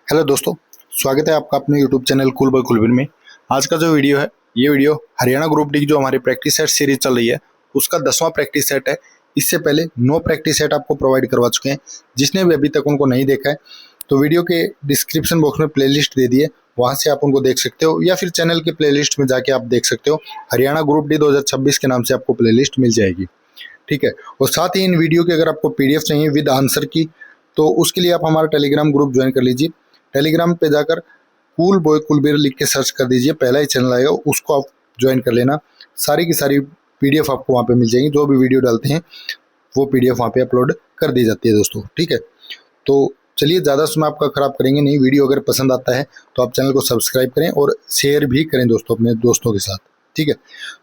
Hello दोस्तों, स्वागत है आपका अपने यूट्यूब चैनल कूल बाय कुलविन में। आज का जो वीडियो है ये वीडियो हरियाणा ग्रुप डी की जो हमारी प्रैक्टिस सेट सीरीज चल रही है उसका 10वां प्रैक्टिस सेट है। इससे पहले 9 प्रैक्टिस सेट आपको प्रोवाइड करवा चुके हैं। जिसने भी अभी तक उनको नहीं देखा है तो वीडियो के डिस्क्रिप्शन बॉक्स में प्लेलिस्ट दे दी है, वहाँ से आप उनको देख सकते हो या फिर चैनल के प्लेलिस्ट में जाके आप देख सकते हो। हरियाणा ग्रुप डी 2026 के नाम से आपको प्लेलिस्ट मिल जाएगी, ठीक है। और साथ ही इन वीडियो की अगर आपको PDF चाहिए विद आंसर की तो उसके लिए आप हमारा टेलीग्राम ग्रुप ज्वाइन कर लीजिए। टेलीग्राम पे जाकर कूल बॉय कुलबीर लिख के सर्च कर दीजिए, पहला ही चैनल आएगा उसको आप ज्वाइन कर लेना। सारी की सारी PDF आपको वहाँ पे मिल जाएंगी, जो भी वीडियो डालते हैं वो PDF वहाँ पे अपलोड कर दी जाती है दोस्तों, ठीक है। तो चलिए ज़्यादा समय आपका ख़राब करेंगे नहीं। वीडियो अगर पसंद आता है तो आप चैनल को सब्सक्राइब करें और शेयर भी करें दोस्तों अपने दोस्तों के साथ, ठीक है।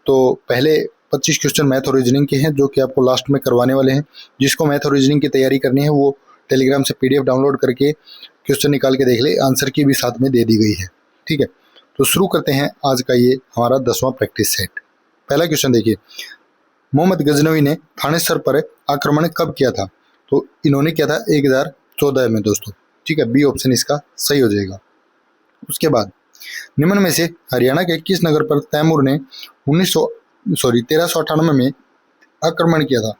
तो पहले 25 क्वेश्चन मैथ और रीजनिंग के हैं जो कि आपको लास्ट में करवाने वाले हैं। जिसको मैथ और रीजनिंग की तैयारी करनी है वो टेलीग्राम से PDF डाउनलोड करके क्वेश्चन निकाल के देख ले, आंसर की भी साथ में दे दी गई है, ठीक है। तो शुरू करते हैं आज का ये हमारा 10वां प्रैक्टिस सेट। पहला क्वेश्चन देखिए, मोहम्मद गजनवी ने थानेसर पर आक्रमण कब किया था? तो इन्होंने किया था 1014 में दोस्तों, ठीक है। बी ऑप्शन इसका सही हो जाएगा। उसके बाद निम्न में से हरियाणा के किस नगर पर तैमूर ने 1398 में आक्रमण किया था?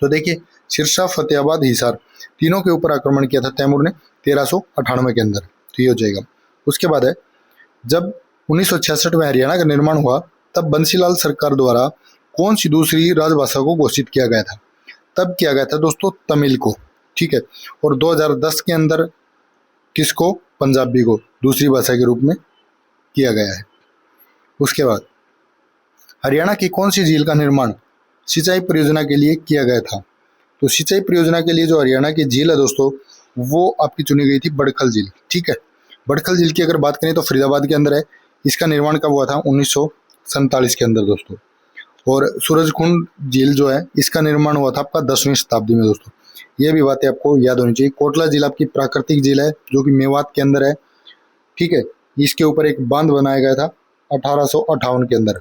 तो देखिए, सिरसा, फतेहाबाद, हिसार तीनों के ऊपर आक्रमण किया था तैमूर ने 1398 के अंदर, तो ये हो जाएगा। उसके बाद है, जब 1966 में हरियाणा का निर्माण हुआ तब बंसीलाल सरकार द्वारा कौन सी दूसरी राजभाषा को घोषित किया गया था? तब किया गया था दोस्तों तमिल को, ठीक है। और 2010 के अंदर किसको? पंजाबी को दूसरी भाषा के रूप में किया गया है। उसके बाद हरियाणा की कौन सी झील का निर्माण सिंचाई परियोजना के लिए किया गया था? तो सिंचाई परियोजना के लिए जो हरियाणा की झील है दोस्तों वो आपकी चुनी गई थी बड़खल झील, ठीक है। बड़खल झील की अगर बात करें तो फरीदाबाद के अंदर है। इसका निर्माण कब हुआ था? 1947 के अंदर दोस्तों। और सूरजकुंड झील जो है इसका निर्माण हुआ था आपका 10वीं शताब्दी में दोस्तों। ये भी बातें आपको याद होनी चाहिए। कोटला झील आपकी प्राकृतिक झील है जो कि मेवात के अंदर है, ठीक है। इसके ऊपर एक बांध बनाया गया था 1858 के अंदर।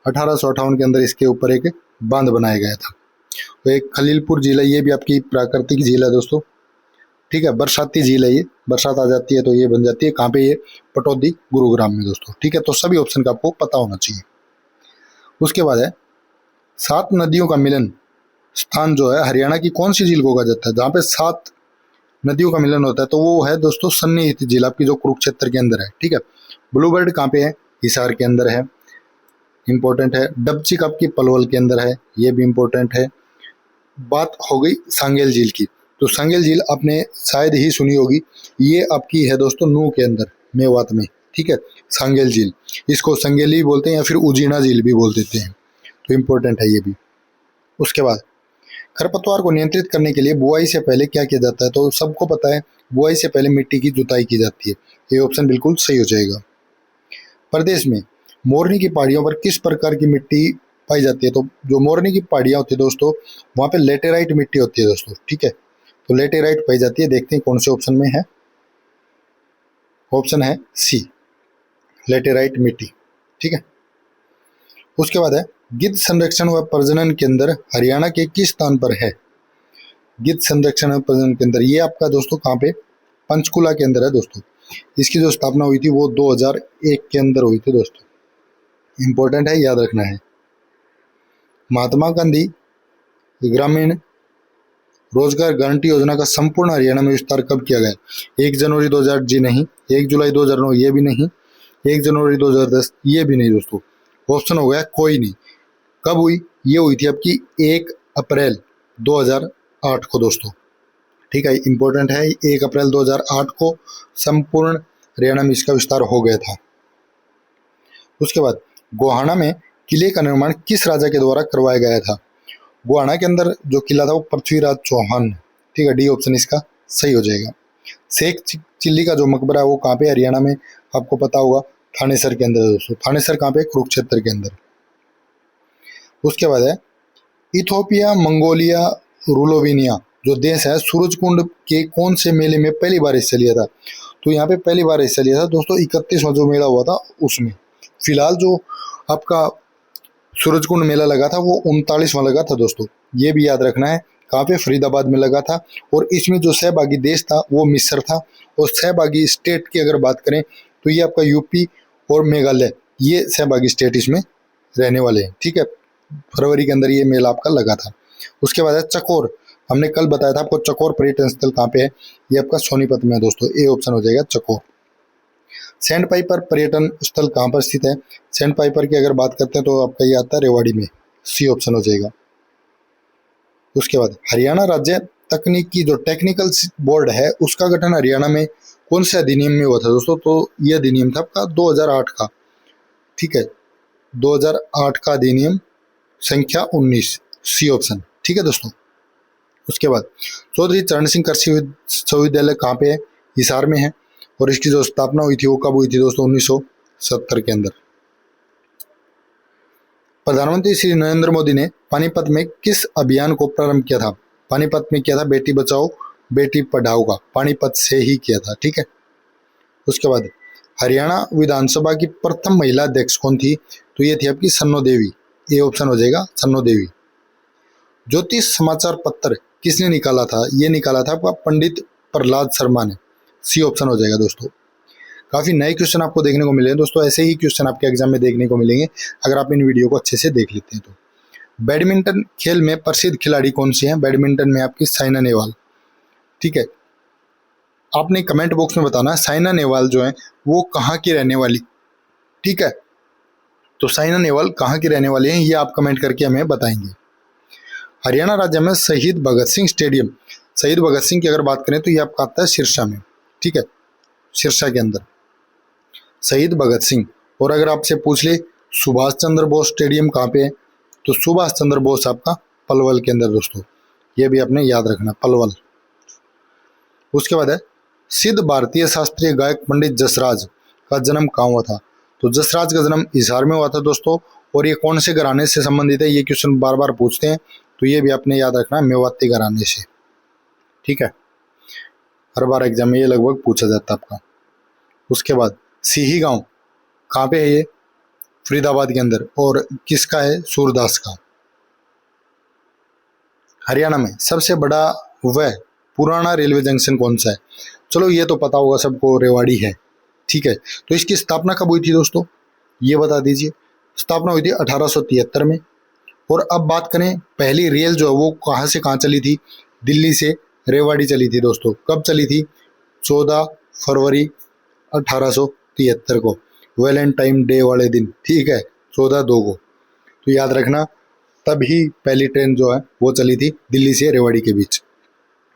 1858 के अंदर इसके ऊपर एक बांध बनाया गया था। तो एक खलीलपुर झील है, ये भी आपकी प्राकृतिक झील है दोस्तों, ठीक है। बरसाती झील है, ये बरसात आ जाती है तो ये बन जाती है। कहाँ पे? ये पटौदी, गुरुग्राम में दोस्तों, ठीक है। तो सभी ऑप्शन का आपको पता होना चाहिए। उसके बाद है, 7 नदियों का मिलन स्थान जो है हरियाणा की कौन सी झील को कहा जाता है? जहाँ पे 7 नदियों का मिलन होता है तो वो है दोस्तों सन्निहित झील आपकी जो कुरुक्षेत्र के अंदर है, ठीक है। ब्लूबर्ड कहाँ पे है? हिसार के अंदर है, इंपॉर्टेंट है। डबचिक आपकी पलवल के अंदर है, ये भी इंपॉर्टेंट है। बात हो गई सांगेल झील की, तो सांगेल झील आपने शायद ही सुनी होगी, ये आपकी है दोस्तों नूह के अंदर, मेवात में, ठीक है। सांगेल झील, इसको संगेली बोलते हैं या फिर उजीना झील भी बोल देते हैं, तो इम्पोर्टेंट है ये भी। उसके बाद खरपतवार को नियंत्रित करने के लिए बुआई से पहले क्या किया जाता है? तो सबको पता है बुआई से पहले मिट्टी की जुताई की जाती है, ये ऑप्शन बिल्कुल सही हो जाएगा। प्रदेश में मोरनी की पहाड़ियों पर किस प्रकार की मिट्टी पाई जाती है? तो जो मोरनी की पहाड़ियाँ होती है दोस्तों वहाँ पे लेटेराइट मिट्टी होती है दोस्तों, ठीक है। तो लेटेराइट पाई जाती है। देखते हैं कौन से ऑप्शन में है। ऑप्शन है सी, लेटेराइट मिट्टी, ठीक है। उसके बाद है, गिद्ध संरक्षण व प्रजनन केंद्र हरियाणा के किस स्थान पर है? गिद्ध संरक्षण व प्रजनन केंद्र ये आपका दोस्तों कहाँ पे? पंचकुला के अंदर है दोस्तों। इसकी जो स्थापना हुई थी वो 2001 के अंदर हुई थी दोस्तों, इंपॉर्टेंट है, याद रखना है। महात्मा गांधी ग्रामीण रोजगार गारंटी योजना का संपूर्ण हरियाणा में विस्तार कब किया गया? 1 जनवरी 2008 जी नहीं, 1 जुलाई 2009 ये भी नहीं, 1 जनवरी 2010 ये भी नहीं दोस्तों। ऑप्शन हो गया कोई नहीं। कब हुई? ये हुई थी आपकी 1 अप्रैल 2008 को दोस्तों, ठीक है। इंपॉर्टेंट है, 1 अप्रैल 2008 को संपूर्ण हरियाणा में इसका विस्तार हो गया था। उसके बाद गोहाना में किले का निर्माण किस राजा के द्वारा करवाया गया था? गोहाना के अंदर जो किला था वो पृथ्वीराज चौहान, ठीक है। डी ऑप्शन इसका सही हो जाएगा। शेख चिल्ली का जो मकबरा है वो कहाँ पे? हरियाणा में, आपको पता होगा थानेसर के अंदर दोस्तों। थानेसर कहाँ पे? कुरुक्षेत्र के अंदर। उसके बाद है, इथोपिया, मंगोलिया, रूलोवेनिया जो देश है सूरजकुंड के कौन से मेले में पहली बार हिस्सा लिया था? तो यहाँ पे पहली बार हिस्सा लिया था दोस्तों 31वां जो मेला हुआ था उसमें। फिलहाल जो आपका सूरजकुंड मेला लगा था वो 39वां लगा था दोस्तों, ये भी याद रखना है। कहाँ पे, फरीदाबाद में लगा था। और इसमें जो सहभागी देश था वो मिस्र था। और सहभागी स्टेट की अगर बात करें तो ये आपका यूपी और मेघालय, ये सहभागी स्टेट इसमें रहने वाले हैं। ठीक है, फरवरी के अंदर ये मेला आपका लगा था। उसके बाद है चकोर। हमने कल बताया था आपको चकोर पर्यटन स्थल कहाँ पे है, ये आपका सोनीपत में है दोस्तों, ए ऑप्शन हो जाएगा चकोर। सैंड पाइपर पर्यटन स्थल कहाँ पर स्थित है, सैंड पाइपर की अगर बात करते हैं तो आपका ये आता है रेवाड़ी में, सी ऑप्शन हो जाएगा। उसके बाद हरियाणा राज्य तकनीकी जो टेक्निकल बोर्ड है उसका गठन हरियाणा में कौन से अधिनियम में हुआ था दोस्तों, तो ये अधिनियम था आपका 2008 का। ठीक है, 2008 का अधिनियम संख्या 19, सी ऑप्शन। ठीक है दोस्तों। उसके बाद चौधरी चरण सिंह कृषि विश्वविद्यालय कहाँ पे है, हिसार में है। और इसकी जो स्थापना हुई थी वो कब हुई थी दोस्तों, 1970 के अंदर। प्रधानमंत्री श्री नरेंद्र मोदी ने पानीपत में किस अभियान को प्रारंभ किया था, पानीपत में किया था बेटी बचाओ बेटी पढ़ाओ का, पानीपत से ही किया था। ठीक है। उसके बाद हरियाणा विधानसभा की प्रथम महिला अध्यक्ष कौन थी, तो ये थी आपकी सन्नो देवी, ये ऑप्शन हो जाएगा सन्नो देवी। ज्योतिष समाचार पत्र किसने निकाला था, ये निकाला था आपका पंडित प्रहलाद शर्मा ने, सी ऑप्शन हो जाएगा दोस्तों। काफ़ी नए क्वेश्चन आपको देखने को मिले हैं दोस्तों, ऐसे ही क्वेश्चन आपके एग्जाम में देखने को मिलेंगे अगर आप इन वीडियो को अच्छे से देख लेते हैं तो। बैडमिंटन खेल में प्रसिद्ध खिलाड़ी कौन से हैं, बैडमिंटन में आपकी साइना नेहवाल। ठीक है, आपने कमेंट बॉक्स में बताना साइना नेहवाल जो है वो कहाँ की रहने वाली। ठीक है, तो साइना नेहवाल कहाँ की रहने वाली हैं ये आप कमेंट करके हमें बताएंगे। हरियाणा राज्य में शहीद भगत सिंह स्टेडियम, शहीद भगत सिंह की अगर बात करें तो ये आपका आता है सिरसा में। ठीक है, सिरसा के अंदर शहीद भगत सिंह। और अगर आपसे पूछ ले सुभाष चंद्र बोस स्टेडियम कहाँ पे है, तो सुभाष चंद्र बोस आपका पलवल के अंदर दोस्तों, ये भी आपने याद रखना, पलवल। उसके बाद है सिद्ध भारतीय शास्त्रीय गायक पंडित जसराज का जन्म कहाँ हुआ था, तो जसराज का जन्म हिसार में हुआ था दोस्तों। और ये कौन से घराने से संबंधित है, ये क्वेश्चन बार बार पूछते हैं, तो ये भी आपने याद रखना, मेवाती घराने से। ठीक है, हर बार एग्जाम में ये लगभग पूछा जाता है आपका। उसके बाद सिही गांव कहाँ पे है, ये फरीदाबाद के अंदर, और किसका है, सूरदास का। हरियाणा में सबसे बड़ा वह पुराना रेलवे जंक्शन कौन सा है, चलो ये तो पता होगा सबको, रेवाड़ी है। ठीक है, तो इसकी स्थापना कब हुई थी दोस्तों, ये बता दीजिए। स्थापना हुई थी 1873 में। और अब बात करें पहली रेल जो है वो कहाँ से कहाँ चली थी, दिल्ली से रेवाड़ी चली थी दोस्तों। कब चली थी, 14 फरवरी 1873 को, वैलेंटाइन डे वाले दिन। ठीक है, 14/2 को, तो याद रखना तभी पहली ट्रेन जो है वो चली थी दिल्ली से रेवाड़ी के बीच।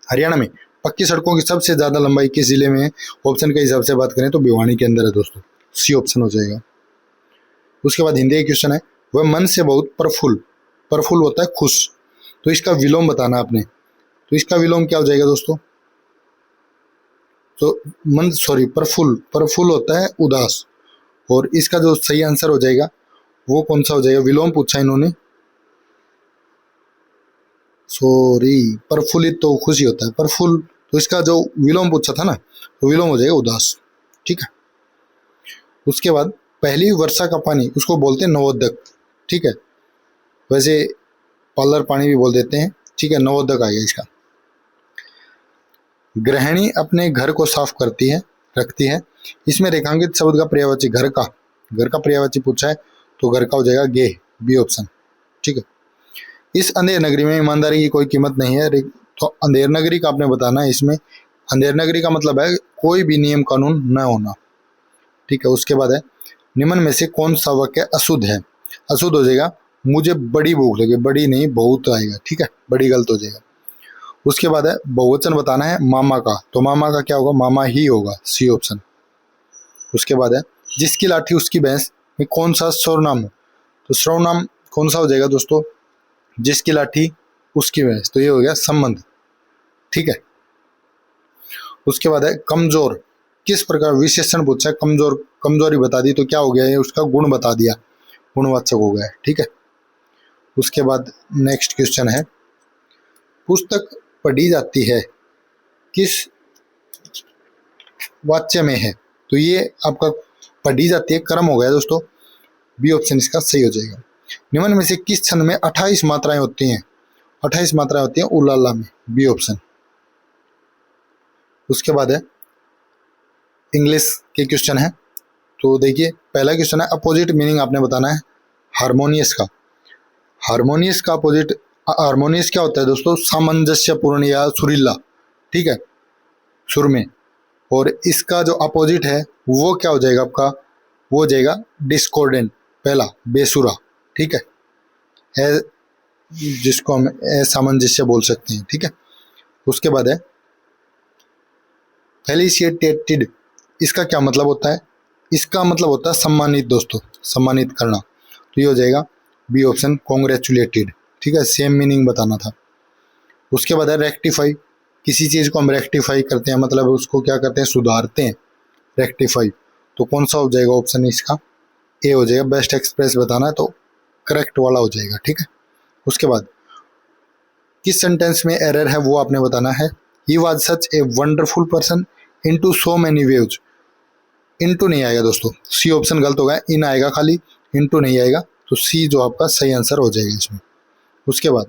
हरियाणा में पक्की सड़कों की सबसे ज़्यादा लंबाई किस जिले में है, ऑप्शन के हिसाब से बात करें तो भिवानी के अंदर है दोस्तों, सी ऑप्शन हो जाएगा। उसके बाद हिंदी का क्वेश्चन है, वह मन से बहुत प्रफुल्ल, प्रफुल्ल होता है खुश, तो इसका विलोम बताना आपने, तो इसका विलोम क्या हो जाएगा दोस्तों, तो मन सॉरी प्रफुल्ल, प्रफुल्ल होता है उदास। और इसका जो सही आंसर हो जाएगा वो कौन सा हो जाएगा, विलोम पूछा इन्होंने, सॉरी प्रफुल्लित तो खुशी होता है, प्रफुल्ल, तो इसका जो विलोम पूछा था ना, तो विलोम हो जाएगा उदास। ठीक है। उसके बाद पहली वर्षा का पानी उसको बोलते हैं नवोदक। ठीक है, वैसे पार्लर पानी भी बोल देते हैं। ठीक है, नवोदक आएगा इसका। गृहिणी अपने घर को साफ करती है, रखती है, इसमें रेखांकित शब्द का पर्यायवाची घर का, घर का पर्यायवाची पूछा है तो घर का हो जाएगा गे, बी ऑप्शन। ठीक है, इस अंधेर नगरी में ईमानदारी की कोई कीमत नहीं है, तो अंधेर नगरी का आपने बताना है। इसमें अंधेर नगरी का मतलब है कोई भी नियम कानून न होना। ठीक है, उसके बाद है निम्न में से कौन सा वाक्य अशुद्ध है, अशुद्ध हो जाएगा मुझे बड़ी भूख लगी, बड़ी नहीं बहुत आएगा। ठीक है, बड़ी गलत हो जाएगा। उसके बाद है बहुवचन बताना है मामा का, तो मामा का क्या होगा, मामा ही होगा, सी ऑप्शन। उसके बाद है जिसकी लाठी उसकी भैंस में कौन सा सर्वनाम है, तो सर्वनाम कौन सा हो जाएगा दोस्तों, जिसकी लाठी उसकी भैंस, तो ये हो गया संबंध। ठीक है। उसके बाद है कमजोर, किस प्रकार विशेषण पूछा है, कमजोर, कमजोरी बता दी तो क्या हो गया, ये उसका गुण बता दिया, गुणवाचक हो गया। ठीक है। उसके बाद नेक्स्ट क्वेश्चन है, पुस्तक पढ़ी जाती है किस वाच्य में है, तो ये आपका पढ़ी जाती है कर्म हो गया दोस्तों, बी ऑप्शन इसका सही हो जाएगा। निम्न में से किस छंद में 28 मात्राएं होती हैं, 28 मात्राएं होती हैं उलाला में, बी ऑप्शन। उसके बाद है इंग्लिश के क्वेश्चन है। तो देखिए पहला क्वेश्चन है अपोजिट मीनिंग आपने बताना है हारमोनियस का। हारमोनियस का अपोजिट, हारमोनियस क्या होता है दोस्तों? सामंजस्यपूर्ण या सुरीला, ठीक है, सुर में। और इसका जो अपोजिट है वो क्या हो जाएगा आपका? वो हो जाएगा डिस्कॉर्डेंट, पहला बेसुरा, ठीक है, जिसको हम असामंजस्य बोल सकते हैं, ठीक है। उसके बाद है फेलिसिटेटेड, इसका क्या मतलब होता है? इसका मतलब होता है सम्मानित दोस्तों, सम्मानित करना। तो ये हो जाएगा बी ऑप्शन कॉन्ग्रेचुलेटेड, ठीक है, सेम मीनिंग बताना था। उसके बाद है रेक्टिफाई, किसी चीज़ को हम रेक्टिफाई करते हैं, मतलब उसको क्या करते हैं? सुधारते हैं, रेक्टिफाई। तो कौन सा हो जाएगा ऑप्शन इसका? ए हो जाएगा। बेस्ट एक्सप्रेस बताना है तो करेक्ट वाला हो जाएगा, ठीक है। उसके बाद किस सेंटेंस में एरर है वो आपने बताना है। He was such a wonderful person into so many waves, into नहीं आएगा दोस्तों, सी ऑप्शन गलत होगा, इन आएगा खाली, इनटू नहीं आएगा, तो सी जो आपका सही आंसर हो जाएगा इसमें। उसके बाद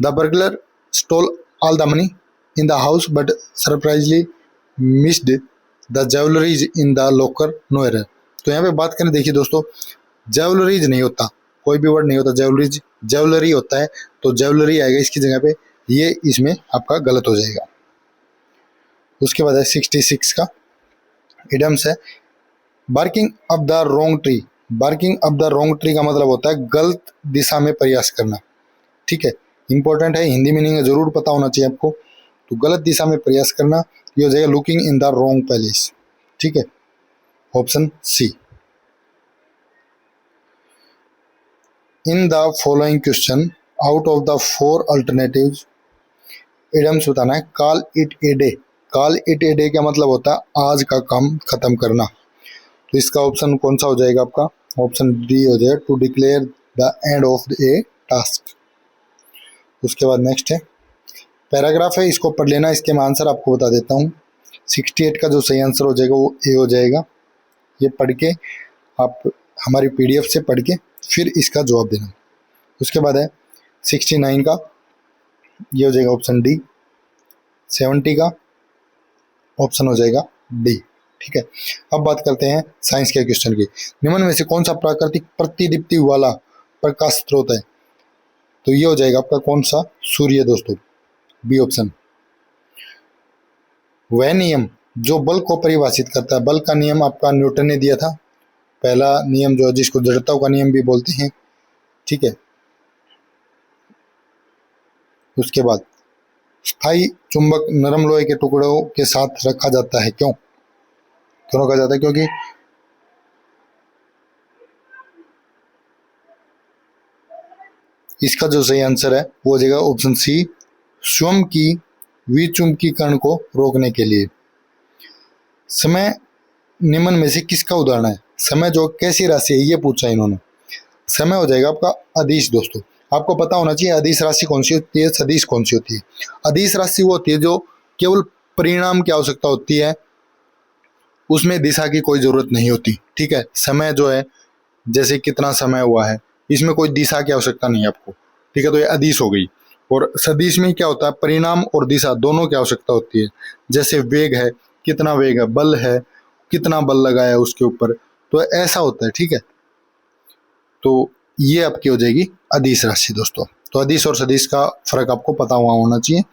the burglar stole all the money in the house but surprisingly missed the jewelleries in the locker, no error. तो यहाँ पे बात करें, देखिए दोस्तों, ज्वेलरीज नहीं होता, कोई भी वर्ड नहीं होता ज्वेलरीज, ज्वेलरी होता है, तो ज्वेलरी आएगा इसकी जगह पे, ये इसमें आपका गलत हो जाएगा। उसके बाद है 66 का इडम्स है barking up the wrong tree. Barking up the wrong tree का मतलब होता है गलत दिशा में प्रयास करना, ठीक है, इंपॉर्टेंट है, हिंदी मीनिंग जरूर पता होना चाहिए आपको। तो गलत दिशा में प्रयास करना, ये हो जाएगा looking in the wrong palace, ठीक है, option C. In the following question out of the 4 alternatives idioms बताना है call it a day. Call it a day का मतलब होता है आज का काम खत्म करना। तो इसका ऑप्शन कौन सा हो जाएगा आपका? ऑप्शन डी हो जाएगा to declare the end of a task. उसके बाद नेक्स्ट है पैराग्राफ है, इसको पढ़ लेना, इसके मैं आंसर आपको बता देता हूँ। 68 का जो सही आंसर हो जाएगा वो ए हो जाएगा। ये पढ़ के आप हमारी PDF से पढ़ के फिर इसका जवाब देना। उसके बाद है 69 का, ये हो जाएगा ऑप्शन डी। 70 का ऑप्शन हो जाएगा डी, ठीक है। अब बात करते हैं साइंस के क्वेश्चन की। निम्न में से कौन सा प्राकृतिक प्रतिदीप्ति वाला प्रकाश स्रोत है? तो ये हो जाएगा आपका कौन सा? सूर्य दोस्तों, बी ऑप्शन। वह नियम जो बल को परिभाषित करता है, बल का नियम आपका न्यूटन ने दिया था, पहला नियम जो है जिसको जड़ता का नियम भी बोलते हैं, ठीक है। उसके बाद स्थायी चुंबक नरम लोहे के टुकड़ों के साथ रखा जाता है, क्यों रखा जाता है? क्योंकि इसका जो सही आंसर है वो हो जाएगा ऑप्शन सी, स्वयं की विचुंबकीकरण को रोकने के लिए। समय निम्न में से किसका उदाहरण है? समय जो कैसी राशि है ये पूछा इन्होंने। समय हो जाएगा आपका अदिश दोस्तों। आपको पता होना चाहिए अदिश राशि कौन सी होती है, सदिश कौन सी होती है। अदिश राशि वो होती है जो केवल परिणाम की आवश्यकता होती है, उसमें दिशा की कोई जरूरत नहीं होती, ठीक है। समय जो है जैसे कितना समय हुआ है, इसमें कोई दिशा की आवश्यकता नहीं है आपको, ठीक है, तो ये अदिश हो गई। और सदिश में क्या होता है? परिणाम और दिशा दोनों की आवश्यकता होती है। जैसे वेग है, कितना वेग है, बल है, कितना बल लगाया है उसके ऊपर, तो ऐसा होता है, ठीक है। तो ये आपकी हो जाएगी अदिश राशि दोस्तों। तो अदिश और सदिश का फर्क आपको पता हुआ होना चाहिए।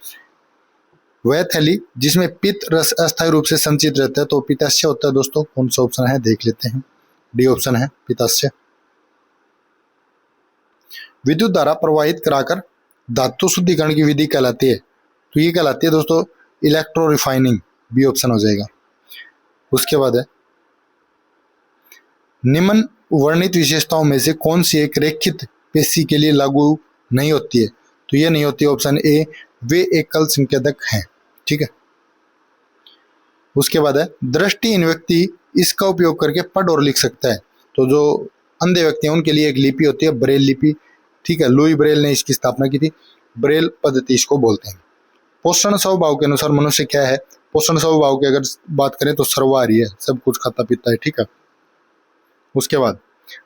वह थैली जिसमें पित्त रस अस्थायी रूप से संचित रहता है, तो पित्ताशय होता है दोस्तों। कौन सा ऑप्शन है देख लेते हैं, डी ऑप्शन है पित्ताशय। विद्युत धारा प्रवाहित कराकर धातु शुद्धिकरण की विधि कहलाती है, तो ये कहलाती है दोस्तों इलेक्ट्रो रिफाइनिंग, बी ऑप्शन हो जाएगा। उसके बाद है निम्न वर्णित विशेषताओं में से कौन सी एक रेखित पेशी के लिए लागू नहीं होती है? तो ये नहीं होती ऑप्शन ए, वे एकल संकेतक हैं, ठीक है। उसके बाद है दृष्टिहीन व्यक्ति इसका उपयोग करके पढ़ और लिख सकता है, तो जो अंधे व्यक्ति हैं उनके लिए एक लिपि होती है ब्रेल लिपि, ठीक है। लुई ब्रेल ने इसकी स्थापना की थी, ब्रेल पद्धति इसको बोलते हैं। पोषण स्वभाव के अनुसार मनुष्य क्या है? पोषण स्वभाव की अगर बात करें तो सर्वहारी है, सब कुछ खाता पीता है, ठीक है। उसके बाद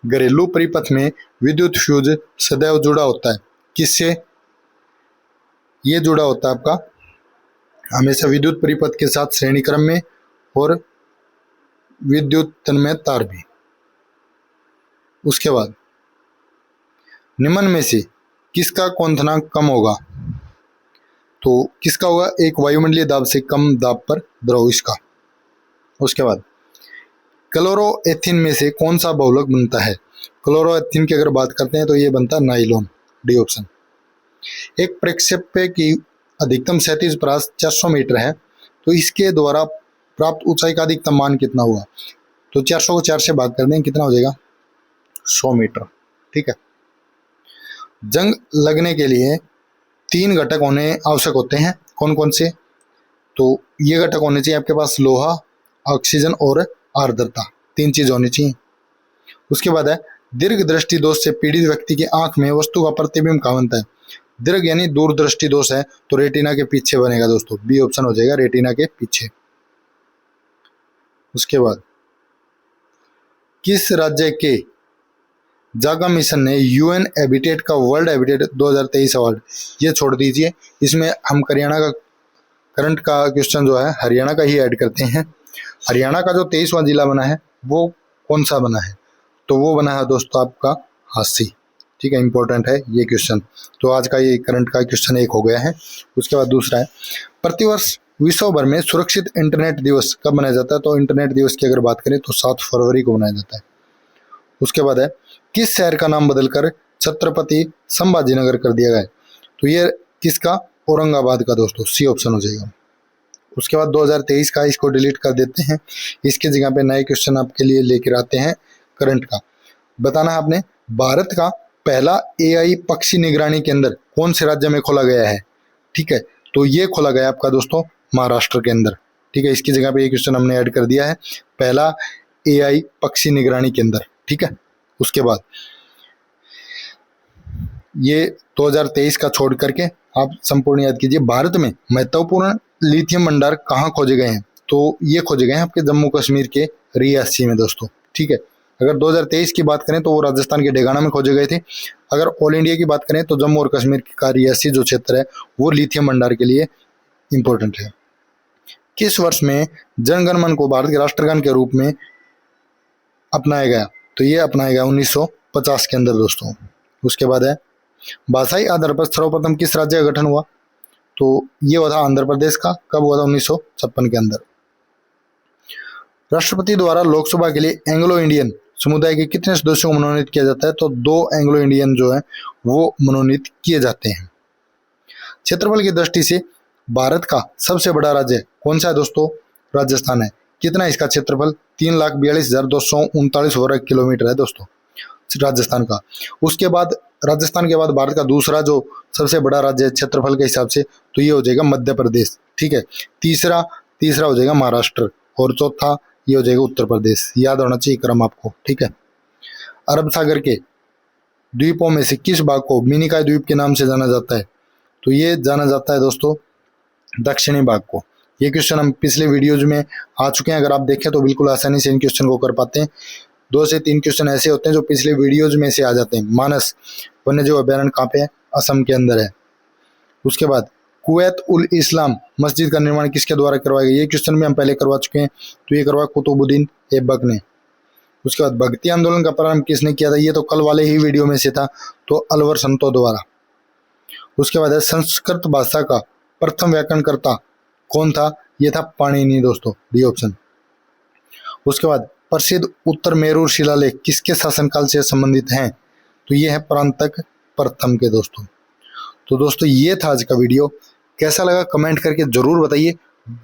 घरेलू परिपथ में विद्युत फ्यूज सदैव जुड़ा होता है, किससे? ये जुड़ा होता है आपका हमेशा विद्युत परिपथ के साथ श्रेणी क्रम में, और विद्युत तन्मय तार भी। उसके बाद निम्न में से किसका क्वथनांक कम होगा? तो किसका होगा? एक वायुमंडलीय दाब से कम दाब पर द्रव, इसका। उसके बाद क्लोरोएथिन में से कौन सा बहुलक बनता है? क्लोरोएथिन की अगर बात करते हैं तो ये बनता है नाइलॉन, डी ऑप्शन। एक प्रक्षेप्य की अधिकतम क्षैतिज परास 400 मीटर है, तो इसके द्वारा प्राप्त ऊंचाई का अधिकतम मान कितना हुआ? तो 400 को 4 से भाग कर दें, कितना हो जाएगा? 100 मीटर। ठीक है। जंग लगने के लिए 3 घटक होने आवश्यक होते हैं, कौन कौन से? तो ये घटक होने चाहिए आपके पास, लोहा, ऑक्सीजन और आर्द्रता, 3 चीज होनी चाहिए। उसके बाद है दीर्घ दृष्टि दोष से पीड़ित व्यक्ति की आंख में वस्तु का प्रतिबिंब कहाँ बनता है? दीर्घ यानी दूरदृष्टि दोष है तो रेटिना के पीछे बनेगा दोस्तों, बी ऑप्शन हो जाएगा, रेटिना के पीछे। उसके बाद किस राज्य के जागा मिशन ने यूएन हैबिटेट का वर्ल्ड हैबिटेट 2023 अवार्ड, ये छोड़ दीजिए, इसमें हम हरियाणा का करंट का क्वेश्चन जो है हरियाणा का ही ऐड करते हैं। हरियाणा का जो 23वां जिला बना है वो कौन सा बना है? तो वो बना है दोस्तों आपका हांसी। ठीक है, इंपॉर्टेंट है ये क्वेश्चन। तो आज का ये करंट का क्वेश्चन एक हो गया है। उसके बाद दूसरा है प्रतिवर्ष विश्व भर में सुरक्षित इंटरनेट दिवस कब मनाया जाता है? तो इंटरनेट दिवस की अगर बात करें तो 7 फरवरी को मनाया जाता है। उसके बाद है किस शहर का नाम बदलकर छत्रपति संभाजीनगर कर दिया गया है? तो ये किसका? औरंगाबाद का दोस्तों, सी ऑप्शन हो जाएगा। उसके बाद 2023 का इसको डिलीट कर देते हैं, इसके जगह पे नए क्वेश्चन आपके लिए लेकर आते हैं करंट का। बताना है आपने भारत का पहला एआई पक्षी निगरानी केंद्र कौन से राज्य में खोला गया है? ठीक है, तो ये खोला गया आपका दोस्तों महाराष्ट्र के अंदर। ठीक है, इसकी जगह पे ये क्वेश्चन हमने ऐड कर दिया है, पहला एआई पक्षी निगरानी केंद्र। ठीक है। उसके बाद ये 2023 का छोड़ करके आप संपूर्ण याद कीजिए। भारत में महत्वपूर्ण लिथियम भंडार कहाँ खोजे गए हैं? तो ये खोजे गए हैं आपके जम्मू कश्मीर के रियासी में दोस्तों। ठीक है, अगर 2023 की बात करें तो वो राजस्थान के डेगाना में खोजे गए थे। अगर ऑल इंडिया की बात करें तो जम्मू और कश्मीर का रियासी जो क्षेत्र है वो लिथियम भंडार के लिए इंपॉर्टेंट है। किस वर्ष में जन गण मन को भारत के राष्ट्रगान के रूप में अपनाया गया? तो ये अपनाया गया 1950 के अंदर दोस्तों। उसके बाद है भाषाई आधार पर सर्वप्रथम किस राज्य का गठन हुआ? तो ये हुआ था आंध्र प्रदेश का। कब हुआ था? 1956 के अंदर। राष्ट्रपति द्वारा लोकसभा के लिए एंग्लो इंडियन समुदाय के कितने सदस्यों को मनोनीत किया जाता है? तो 2 एंग्लो इंडियन जो है वो मनोनीत किए जाते हैं। क्षेत्रफल की दृष्टि से भारत का सबसे बड़ा राज्य कौन सा है दोस्तों? राजस्थान है। कितना इसका क्षेत्रफल? 3,42,239 वर्ग किलोमीटर है दोस्तों राजस्थान का। उसके बाद राजस्थान के बाद भारत का दूसरा जो सबसे बड़ा राज्य है क्षेत्रफल के हिसाब से तो ये हो जाएगा मध्य प्रदेश। ठीक है, तीसरा हो जाएगा महाराष्ट्र, और चौथा ये हो जाएगा उत्तर प्रदेश। याद होना चाहिए क्रम आपको। ठीक है। अरब सागर के द्वीपों में से किस भाग को मिनिकॉय द्वीप के नाम से जाना जाता है? तो ये जाना जाता है दोस्तों दक्षिणी भाग को। ये क्वेश्चन हम पिछले वीडियोज में आ चुके हैं, अगर आप देखें तो बिल्कुल आसानी से इन क्वेश्चन को कर पाते हैं। 2 से 3 क्वेश्चन ऐसे होते हैं जो पिछले वीडियोज में से आ जाते हैं। मानस वन्यजीव अभ्यारण्य कहाँ पे है? असम के अंदर है। उसके बाद कुवैत उल इस्लाम मस्जिद का निर्माण किसके द्वारा करवाया गया? ये क्वेश्चन भी हम पहले करवा चुके हैं, तो ये करवाया कुतुबुद्दीन ऐबक ने। उसके बाद भक्ति आंदोलन का प्रारंभ किसने किया था? ये तो कल वाले ही वीडियो में से था, तो अलवर संतों द्वारा। उसके बाद है संस्कृत भाषा का प्रथम व्याकरणकर्ता कौन था? ये था पाणिनि दोस्तों, डी ऑप्शन। उसके बाद प्रसिद्ध उत्तर मेरूर शिलालेख किसके शासनकाल से संबंधित हैं? तो ये है परांतक प्रथम के दोस्तों। तो दोस्तों ये था आज का वीडियो, कैसा लगा कमेंट करके जरूर बताइए।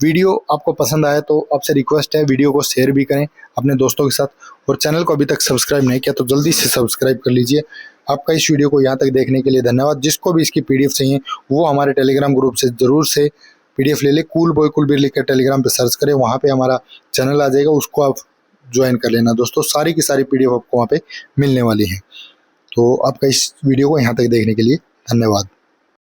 वीडियो आपको पसंद आया तो आपसे रिक्वेस्ट है वीडियो को शेयर भी करें अपने दोस्तों के साथ, और चैनल को अभी तक सब्सक्राइब नहीं किया तो जल्दी से सब्सक्राइब कर लीजिए। आपका इस वीडियो को यहाँ तक देखने के लिए धन्यवाद। जिसको भी इसकी पीडीएफ चाहिए वो हमारे टेलीग्राम ग्रुप से जरूर से पीडीएफ ले ले। कूल बॉय कुलबीर लिख कर टेलीग्राम पे सर्च करें, वहाँ पे हमारा चैनल आ जाएगा, उसको आप ज्वाइन कर लेना दोस्तों। सारी की सारी पीडीएफ आपको वहाँ पे मिलने वाली है। तो आपका इस वीडियो को यहाँ तक देखने के लिए धन्यवाद।